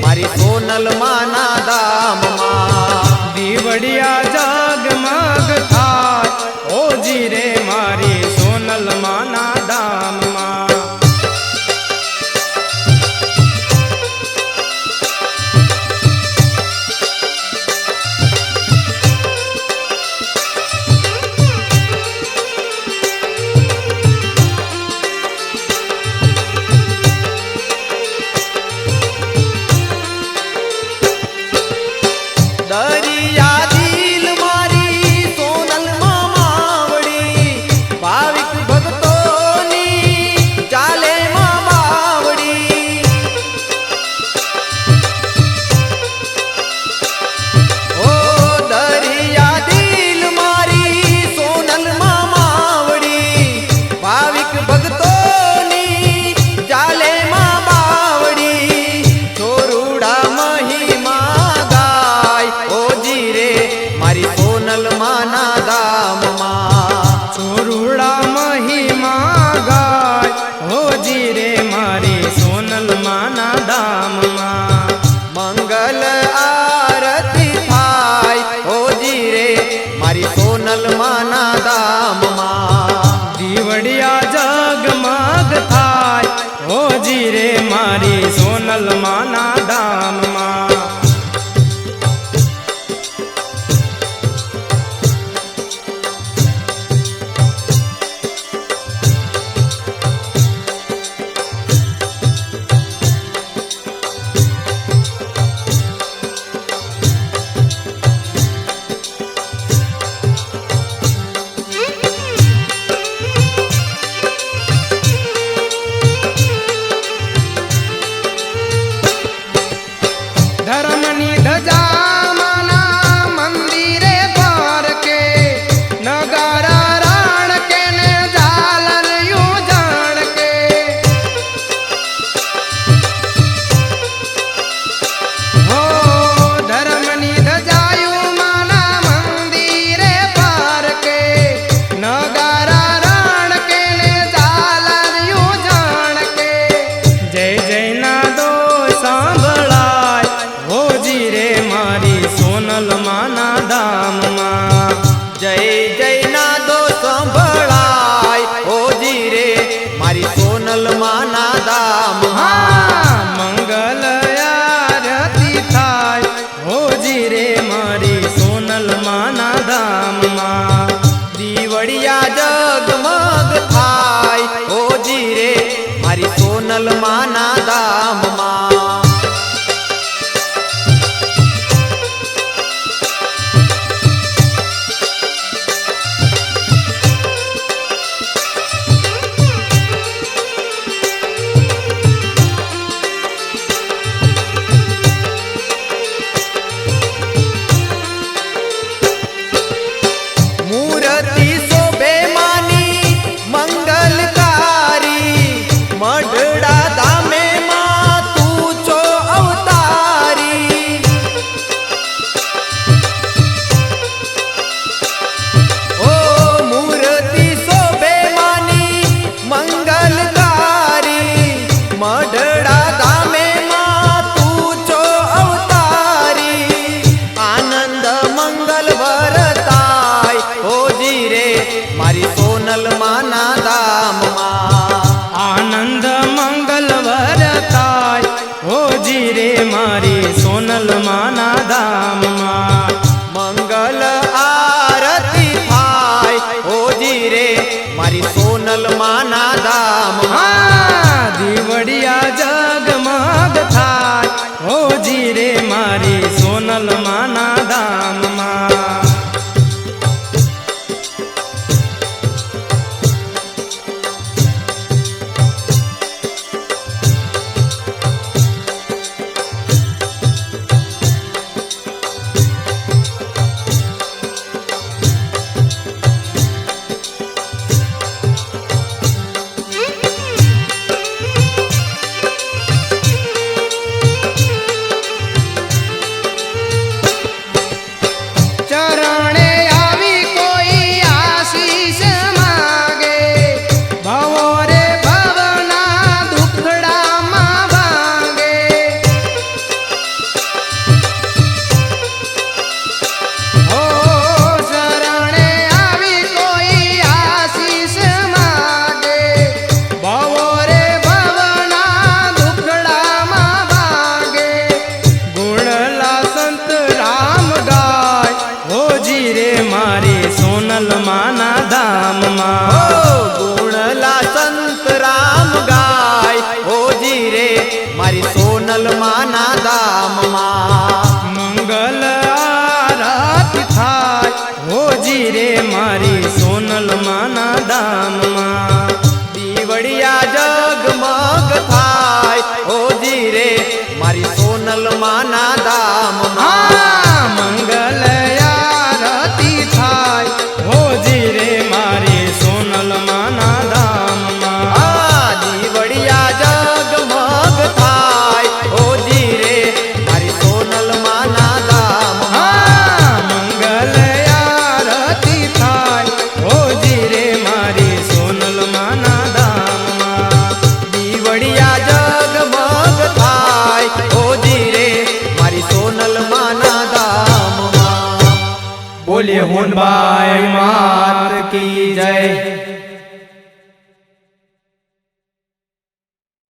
मारी सोनल माना दाम मां। दीवड़िया जगमग थाय ओ जी रे मारी सोनल माना दाम मां। दरिया दिल मारी सोनल मावड़ी भाविक भक्तोनी चाले मां बावड़ी। ओ दरिया दिल मारी सोनल मावड़ी भाविक भक्तोनी चाले मां बावड़ी। छोरुड़ा महिमा मारी सोनल माना दाम मां। छोरुड़ा महिमा गाय हो जी रे मारी सोनल माना दाम मां। मंगल आरती थाय हो जी रे मारी सोनल माना दाम मां। दीवड़िया जगमग थाय हो जी रे मारी सोनल माना दाम मां। धर्मनी ध्वजा माना मंदिरे द्वार के नगारा राण के ने झालर यूं जान के। हो धर्मनी ध्वजा यूं माना मंदिरे द्वार के नगारा राण के ने झालर यूं जान के। जय जय ना दो सांभळा हो जी रे मारी सोनल माना दाम मां। जय जय ना दो संभळाय हो जी रे मारी सोनल माना दाम मां। मंगल आरती थाय हो जी रे मारी सोनल माना दाम मां। दीवड़िया जगमग थाय हो जी रे मारी सोनल माना दाम मां। मूर्ति शोभे मानी मंगलकारी मढ़ड़ा दामे मां तू छो अवतारी। ओ मूर्ति शोभे मानी मंगलकारी मढ़ड़ा दामे मां तू छो अवतारी। आनंद मंगल वरताय हो जी रे मारी सोनल माना दाम मां। आनंद मंगल वरताय हो जी रे मारी सोनल माना दाम मां। मंगल आरती थाय हो जी रे मारी सोनल माना दाम मां। दीवड़िया जगमग थाय हो जी रे मारी सोनल माना दाम मां। ધામમાં મંગલ આરતી થાય હોજી રે મારી સોનલ માના ધામમાં દીવડિયા જગમગ થાય ઓજી રે મારી સોનલ માના ધામમાં મંગલ આરતી થાય હોજી રે મારી સોનલ માના ધામમાં દીવડિયા જગમગ થાય ઓજી રે મારી સોનલ માના ધામમાં મંગલ આરતી થાય હોજી રે મારી સોનલ માના ધામમાં દીવડિયા જગમગ થાય ઓજી રે મારી સોનલ માના ધામમાં બોલીએ હુનબાઈ માત કી જય।